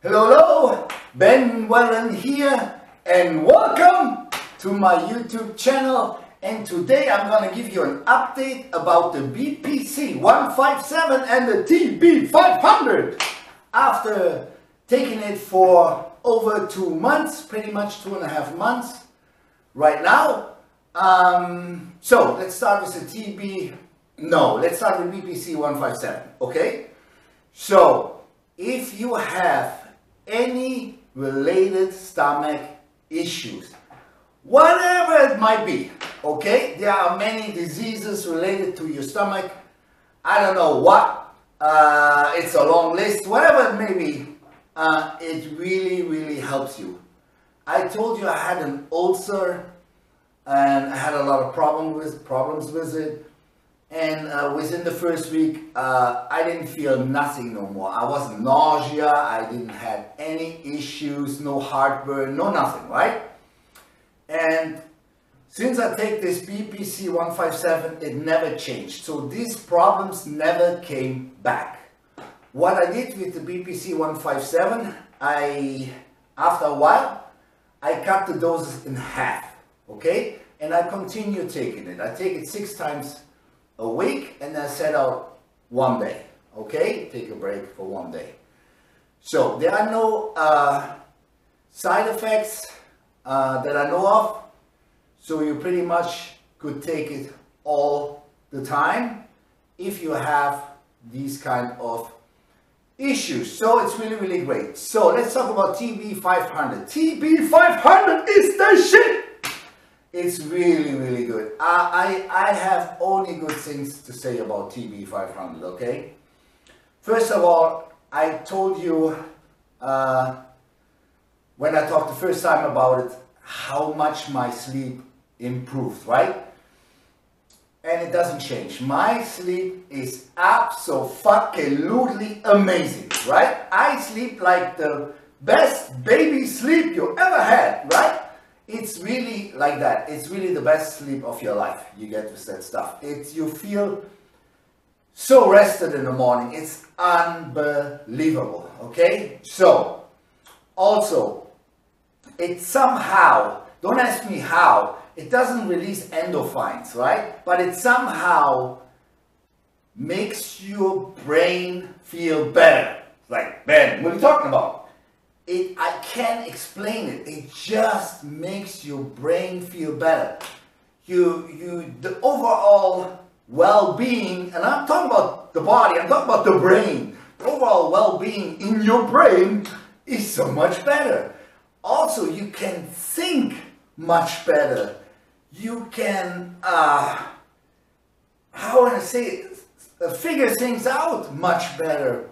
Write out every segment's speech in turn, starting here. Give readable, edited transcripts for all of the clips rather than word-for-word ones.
Hello, Ben Huellen here, and welcome to my YouTube channel. And today I'm going to give you an update about the BPC157 and the TB500. After taking it for over 2 months, pretty much 2.5 months right now. So let's start with the let's start with BPC157, okay? So if you have any related stomach issues, whatever it might be, okay, there are many diseases related to your stomach. I don't know what, it's a long list, whatever it may be, it really helps you. I told you I had an ulcer and I had a lot of problems with it. And within the first week, I didn't feel nothing no more. I wasn't nausea, I didn't have any issues, no heartburn, no nothing, right? And since I take this BPC157, it never changed. So these problems never came back. What I did with the BPC157, after a while, I cut the doses in half, okay? And I continue taking it. I take it 6 times a week, and then set out 1 day, okay? Take a break for 1 day. So there are no side effects that I know of, so you pretty much could take it all the time if you have these kind of issues. So it's really great. So let's talk about TB500. TB500 is the shit! It's really good. I have only good things to say about TB500, okay? First of all, I told you when I talked the first time about it, how much my sleep improved, right? And it doesn't change. My sleep is absolutely amazing, right? I sleep like the best baby sleep you ever had, right? It's really like that. It's really the best sleep of your life you get with that stuff. You feel so rested in the morning. It's unbelievable, okay? So, also, it somehow, don't ask me how, it doesn't release endorphins, right? But it somehow makes your brain feel better. Like, Ben, what are you talking about? I can't explain it. It just makes your brain feel better. The overall well-being, and I'm talking about the body, I'm talking about the brain. The overall well-being in your brain is so much better. Also, you can think much better. You can, how would I say it? Figure things out much better.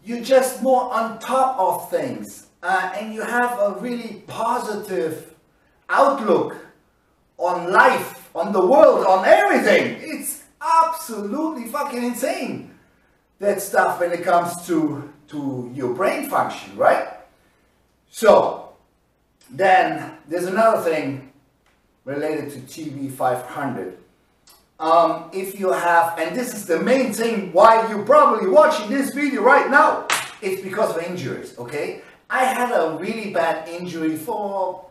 You're just more on top of things, and you have a really positive outlook on life, on the world, on everything. It's absolutely fucking insane, that stuff, when it comes to your brain function, right? So then there's another thing related to TB500. If you have, and this is the main thing why you're probably watching this video right now, it's because of injuries, okay? I had a really bad injury for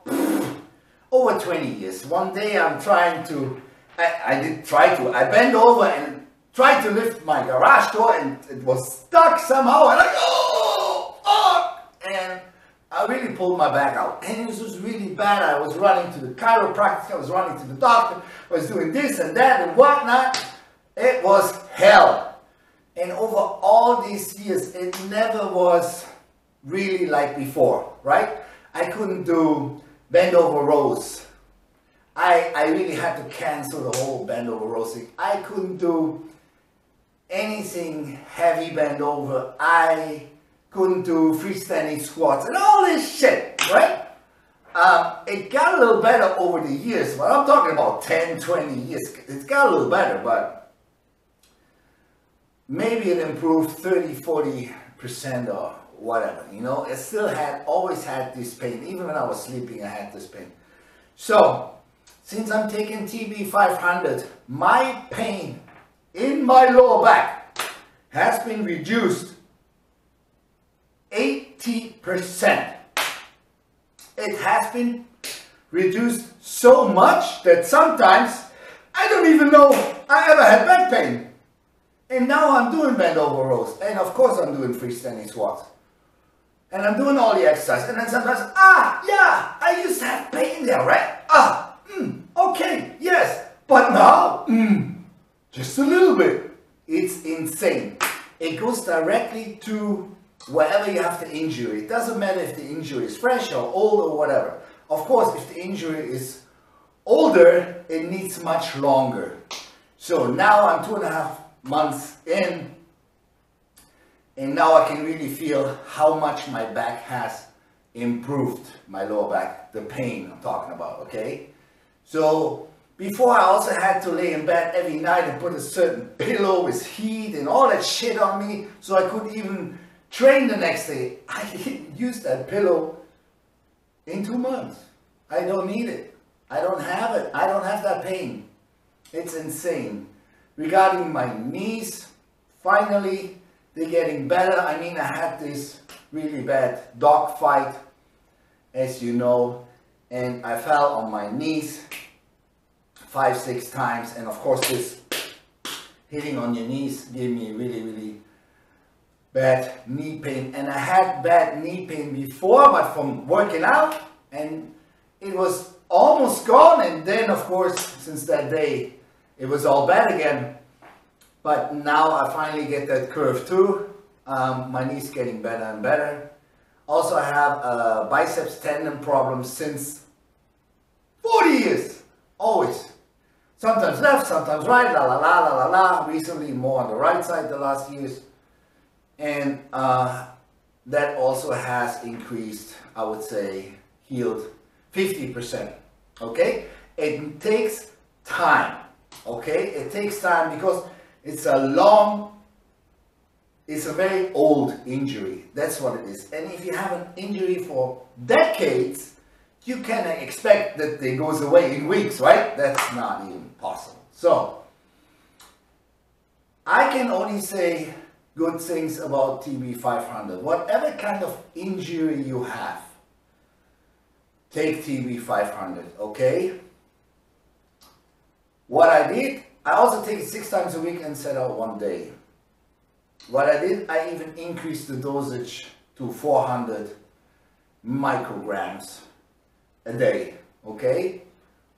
over 20 years. One day I'm trying to, I bent over and tried to lift my garage door, and it was stuck somehow, and and I really pulled my back out, and it was just really bad. I was running to the chiropractor, I was running to the doctor, I was doing this and that and whatnot. It was hell. And over all these years, it never was really like before, right? I couldn't do bend over rows. I really had to cancel the whole bend over rows thing. I couldn't do anything heavy bend over. I couldn't do freestanding squats and all this shit, right? It got a little better over the years, but I'm talking about 10, 20 years. It's got a little better, but maybe it improved 30, 40% or whatever, you know? It still always had this pain. Even when I was sleeping, I had this pain. So, since I'm taking TB500, my pain in my lower back has been reduced 8 80%. It has been reduced so much that sometimes I don't even know I ever had back pain. And now I'm doing bent over rows. And of course I'm doing freestanding squats. And I'm doing all the exercise. And then sometimes, yeah, I used to have pain there, right? Okay, yes. But now, just a little bit. It's insane. It goes directly to wherever you have the injury. It doesn't matter if the injury is fresh or old or whatever. Of course, if the injury is older, it needs much longer. So now I'm 2.5 months in, and now I can really feel how much my back has improved, my lower back, the pain I'm talking about, okay? So before I also had to lay in bed every night and put a certain pillow with heat and all that shit on me so I couldn't even train the next day. I didn't use that pillow in 2 months. I don't need it. I don't have it. I don't have that pain. It's insane. Regarding my knees, finally they're getting better. I mean, I had this really bad dog fight, as you know, and I fell on my knees 5-6 times, and of course this hitting on your knees gave me really bad knee pain. And I had bad knee pain before, but from working out, and it was almost gone. And then of course since that day it was all bad again, but now I finally get that curve too. My knee's getting better and better. Also, I have a biceps tendon problem since 40 years, always. Sometimes left, sometimes right, la la la la la la. Recently more on the right side the last years. And that also has increased, I would say, healed 50%, okay? It takes time, okay? It takes time because it's a very old injury. That's what it is. And if you have an injury for decades, you can expect that it goes away in weeks, right? That's not even possible. So, I can only say good things about TB500. Whatever kind of injury you have, take TB500, okay? What I did, I also take it 6 times a week and set out 1 day. What I did, I even increased the dosage to 400 micrograms a day, okay?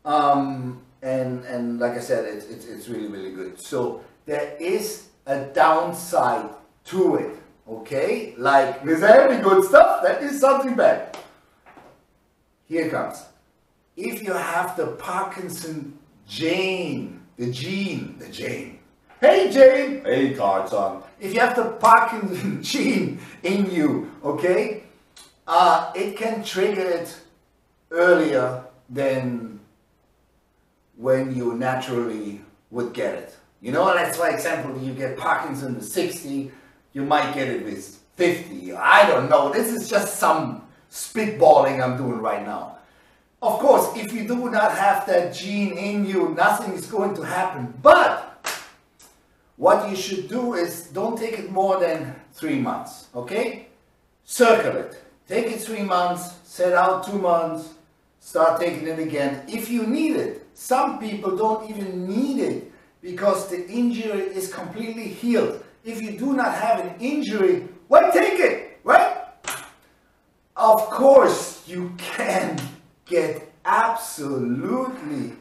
And like I said, it's really good. So there is a downside to it, okay? Like with every good stuff, there is something bad. Here it comes. If you have the Parkinson gene, the gene. Hey Jane! Hey Tarzan. If you have the Parkinson gene in you, okay, it can trigger it earlier than when you naturally would get it. You know, let's for example, you get Parkinson with 60, you might get it with 50. I don't know. This is just some spitballing I'm doing right now. Of course, if you do not have that gene in you, nothing is going to happen. But what you should do is don't take it more than 3 months, okay? Circle it. Take it 3 months, set out 2 months, start taking it again if you need it. Some people don't even need it because the injury is completely healed. If you do not have an injury, why take it, right? Of course, you can get absolutely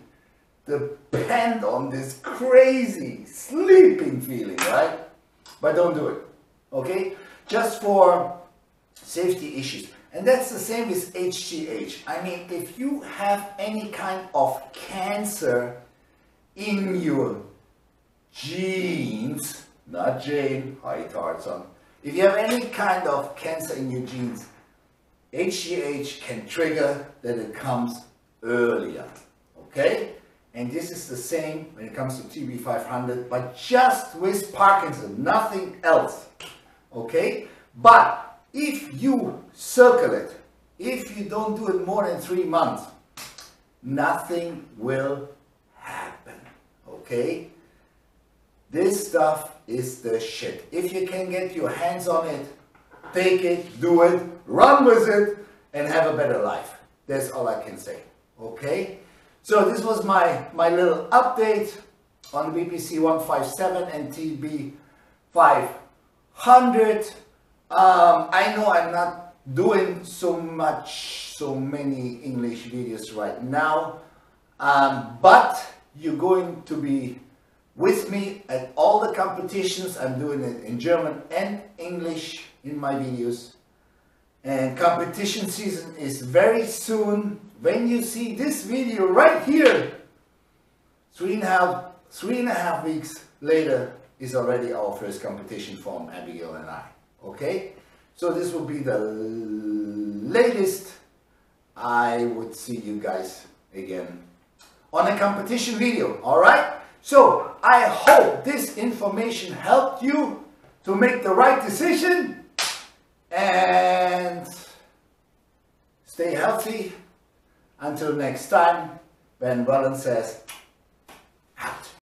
depend on this crazy sleeping feeling, right? But don't do it, okay? Just for safety issues. And that's the same with HGH. I mean, if you have any kind of cancer in your genes, not Jane, hi Tarzan. If you have any kind of cancer in your genes, HGH can trigger that it comes earlier, okay? And this is the same when it comes to TB500, but just with Parkinson, nothing else, okay? But if you circle it, if you don't do it more than 3 months, nothing will happen, okay? This stuff is the shit. If you can get your hands on it, take it, do it, run with it, and have a better life. That's all I can say. Okay? So this was my little update on the BPC157 and TB500. I know I'm not doing so many English videos right now, but you're going to be with me at all the competitions. I'm doing it in German and English in my videos, and competition season is very soon. When you see this video right here, three and a half weeks later is already our first competition from Abigail and I. Okay, so this will be the latest I would see you guys again on a competition video. All right, so I hope this information helped you to make the right decision, and stay healthy until next time. Ben Huellen says